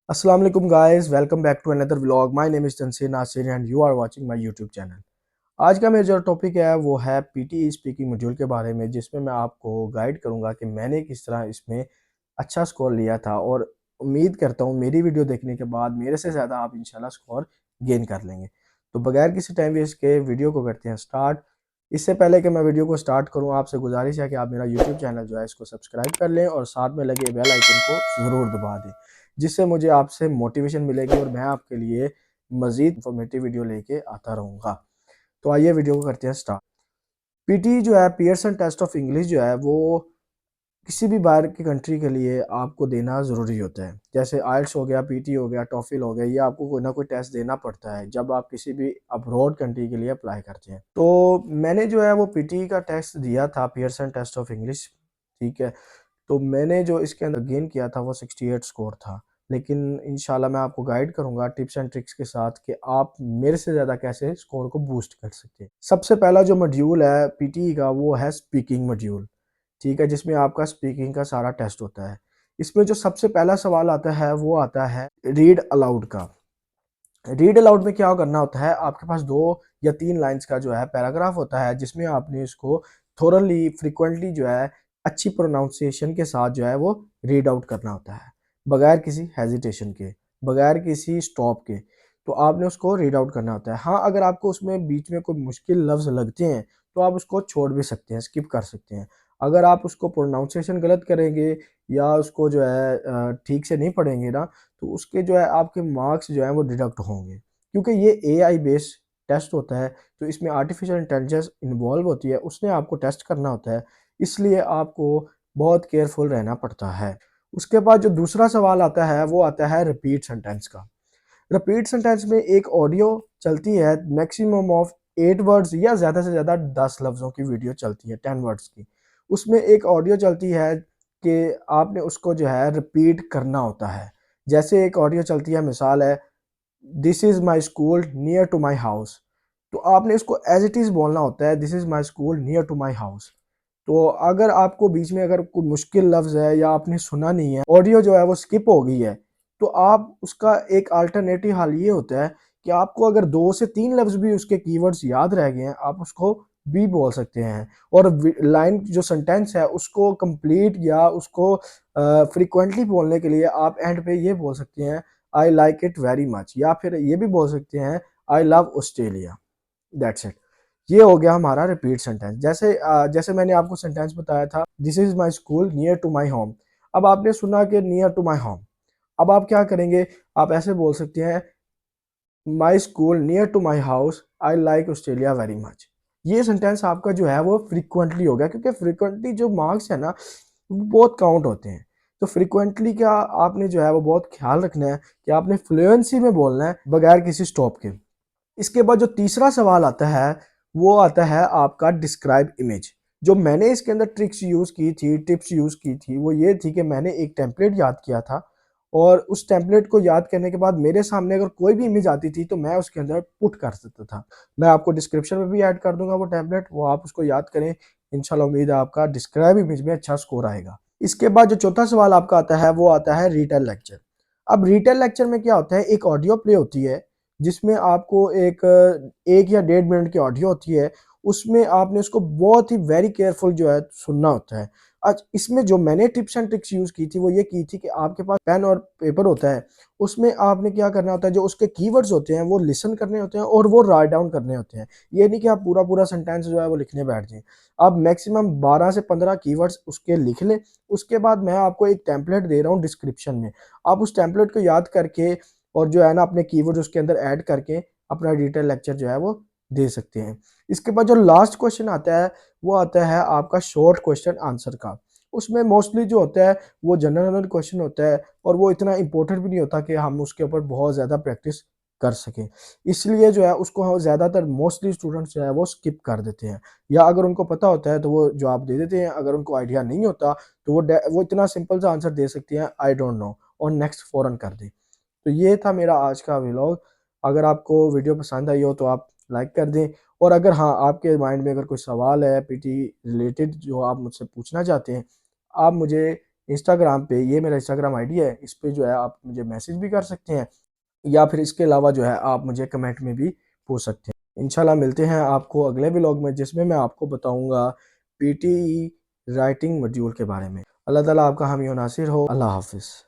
अस्सलाम वालेकुम guys, welcome back to another vlog. My name is Tanseer Nasir and you are watching my YouTube channel. आज का मेरा जो टॉपिक है वो है पीटी स्पीकिंग मॉड्यूल के बारे में, जिसमें मैं आपको गाइड करूंगा कि मैंने किस तरह इसमें अच्छा स्कोर लिया था, और उम्मीद करता हूँ मेरी वीडियो देखने के बाद मेरे से ज़्यादा आप इंशाल्लाह स्कोर गेन कर लेंगे। तो बगैर किसी टाइम वेस्ट के वीडियो को करते हैं स्टार्ट। इससे पहले कि मैं वीडियो को स्टार्ट करूँ, आपसे गुजारिश है कि आप मेरा यूट्यूब चैनल जो है इसको सब्सक्राइब कर लें और साथ में लगे बेल आइकन को ज़रूर दबा दें, जिससे मुझे आपसे मोटिवेशन मिलेगी और मैं आपके लिए मज़ीद इंफॉर्मेटिव वीडियो लेके आता रहूँगा। तो आइए वीडियो को करते हैं स्टार्ट। पीटी जो है, पियर्सन टेस्ट ऑफ इंग्लिश जो है, वो किसी भी बाहर की कंट्री के लिए आपको देना ज़रूरी होता है। जैसे आइल्स हो गया, पीटी हो गया, टॉफिल हो गया, ये आपको कोई ना कोई टेस्ट देना पड़ता है जब आप किसी भी अब्रॉड कंट्री के लिए अप्लाई करते हैं। तो मैंने जो है वो पीटी का टेस्ट दिया था, पियर्सन टेस्ट ऑफ इंग्लिश। ठीक है। तो मैंने जो इसके अंदर गेन किया था वो 68 स्कोर था। लेकिन इंशाल्लाह मैं आपको गाइड करूंगा टिप्स एंड ट्रिक्स के साथ कि आप मेरे से ज़्यादा कैसे स्कोर को बूस्ट कर सकते हैं। सबसे पहला जो मॉड्यूल है पीटी का वो है स्पीकिंग मॉड्यूल। ठीक है, जिसमें आपका स्पीकिंग का सारा टेस्ट होता है। इसमें जो सबसे पहला सवाल आता है वो आता है रीड अलाउड का। रीड अलाउड में क्या करना होता है, आपके पास 2 या 3 लाइंस का जो है पैराग्राफ होता है, जिसमें आपने इसको थोरली फ्रिक्वेंटली जो है अच्छी प्रोनाउंसिएशन के साथ जो है वो रीड आउट करना होता है, बगैर किसी हेजिटेशन के, बगैर किसी स्टॉप के। तो आपने उसको रीड आउट करना होता है। हाँ, अगर आपको उसमें बीच में कोई मुश्किल लफ्ज़ लगते हैं तो आप उसको छोड़ भी सकते हैं, स्किप कर सकते हैं। अगर आप उसको प्रोनाउंसिएशन गलत करेंगे या उसको जो है ठीक से नहीं पढ़ेंगे ना, तो उसके जो है आपके मार्क्स जो हैं वो डिडक्ट होंगे, क्योंकि ये एआई बेस्ड टेस्ट होता है। तो इसमें आर्टिफिशियल इंटेलिजेंस इन्वॉल्व होती है, उसने आपको टेस्ट करना होता है, इसलिए आपको बहुत केयरफुल रहना पड़ता है। उसके बाद जो दूसरा सवाल आता है वो आता है रिपीट सेंटेंस का। रिपीट सेंटेंस में एक ऑडियो चलती है, मैक्सिमम ऑफ 8 वर्ड्स या ज़्यादा से ज़्यादा 10 लफ्ज़ों की वीडियो चलती है, 10 वर्ड्स की। उसमें एक ऑडियो चलती है कि आपने उसको जो है रिपीट करना होता है। जैसे एक ऑडियो चलती है, मिसाल है, this is my school near to my house. तो आपने इसको एज इट इज़ बोलना होता है, this is my school near to my house. तो अगर आपको बीच में अगर कोई मुश्किल लफ्ज़ है या आपने सुना नहीं है, ऑडियो जो है वो स्किप हो गई है, तो आप उसका एक अल्टरनेटिव हल ये होता है कि आपको अगर 2 से 3 लफ्ज़ भी उसके कीवर्ड्स याद रह गए हैं, आप उसको भी बोल सकते हैं। और लाइन जो सेंटेंस है उसको कंप्लीट या उसको फ्रीक्वेंटली बोलने के लिए आप एंड पे ये बोल सकते हैं, I like it very much, या फिर ये भी बोल सकते हैं, I love Australia. That's it. ये हो गया हमारा रिपीट सेंटेंस। जैसे मैंने आपको सेंटेंस बताया था, this is my school near to my home. अब आपने सुना कि नियर टू माई होम, अब आप क्या करेंगे, आप ऐसे बोल सकते हैं, my school near to my house, I like Australia very much. ये सेंटेंस आपका जो है वो फ्रीक्वेंटली हो गया, क्योंकि फ्रीक्वेंटली जो मार्क्स है ना वो बहुत काउंट होते हैं। तो फ्रीक्वेंटली का आपने जो है वो बहुत ख्याल रखना है कि आपने फ्लुएंसी में बोलना है, बगैर किसी स्टॉप के। इसके बाद जो तीसरा सवाल आता है वो आता है आपका डिस्क्राइब इमेज। जो मैंने इसके अंदर ट्रिक्स यूज़ की थी, टिप्स यूज़ की थी, वो ये थी कि मैंने एक टेम्पलेट याद किया था, और उस टेम्पलेट को याद करने के बाद मेरे सामने अगर कोई भी इमेज आती थी तो मैं उसके अंदर पुट कर सकता था। मैं आपको डिस्क्रिप्शन में भी ऐड कर दूंगा वो टेम्पलेट, वो आप उसको याद करें। इंशाल्लाह उम्मीद है आपका डिस्क्राइब इमेज में अच्छा स्कोर आएगा। इसके बाद जो चौथा सवाल आपका आता है वो आता है रिटेल लेक्चर। अब रिटेल लेक्चर में क्या होता है, एक ऑडियो प्ले होती है, जिसमें आपको एक 1 या 1.5 मिनट की ऑडियो होती है। उसमें आपने उसको बहुत ही वेरी केयरफुल जो है सुनना होता है। आज इसमें जो मैंने टिप्स एंड ट्रिक्स यूज़ की थी वो ये की थी कि आपके पास पेन और पेपर होता है, उसमें आपने क्या करना होता है, जो उसके कीवर्ड्स होते हैं वो लिसन करने होते हैं और वो राइट डाउन करने होते हैं। ये नहीं कि आप पूरा पूरा सेंटेंस जो है वो लिखने बैठ जाएं। आप मैक्सिमम 12 से 15 कीवर्ड्स उसके लिख लें। उसके बाद मैं आपको एक टेम्पलेट दे रहा हूँ डिस्क्रिप्शन में, आप उस टेम्पलेट को याद करके और जो है ना अपने कीवर्ड उसके अंदर ऐड करके अपना डिटेल लेक्चर जो है वो दे सकते हैं। इसके बाद जो लास्ट क्वेश्चन आता है वो आता है आपका शॉर्ट क्वेश्चन आंसर का। उसमें मोस्टली जो होता है वो जनरल क्वेश्चन होता है, और वो इतना इंपॉर्टेंट भी नहीं होता कि हम उसके ऊपर बहुत ज़्यादा प्रैक्टिस कर सकें। इसलिए जो है उसको हम ज़्यादातर मोस्टली स्टूडेंट्स जो है वो स्किप कर देते हैं, या अगर उनको पता होता है तो वो जवाब दे देते हैं, अगर उनको आइडिया नहीं होता तो वो इतना सिंपल सा आंसर दे सकते हैं, आई डोंट नो, और नेक्स्ट फ़ौरन कर दें। तो ये था मेरा आज का व्लॉग। अगर आपको वीडियो पसंद आई हो तो आप लाइक कर दें, और अगर हाँ आपके माइंड में अगर कोई सवाल है पीटी रिलेटेड जो आप मुझसे पूछना चाहते हैं, आप मुझे इंस्टाग्राम पे, ये मेरा इंस्टाग्राम आईडी है, इस पे जो है आप मुझे मैसेज भी कर सकते हैं, या फिर इसके अलावा जो है आप मुझे कमेंट में भी पूछ सकते हैं। इंशाल्लाह मिलते हैं आपको अगले व्लॉग में, जिसमें मैं आपको बताऊंगा पीटीई राइटिंग मॉड्यूल के बारे में। अल्लाह ताला आपका हामी और नासिर हो। अल्लाह हाफिज़।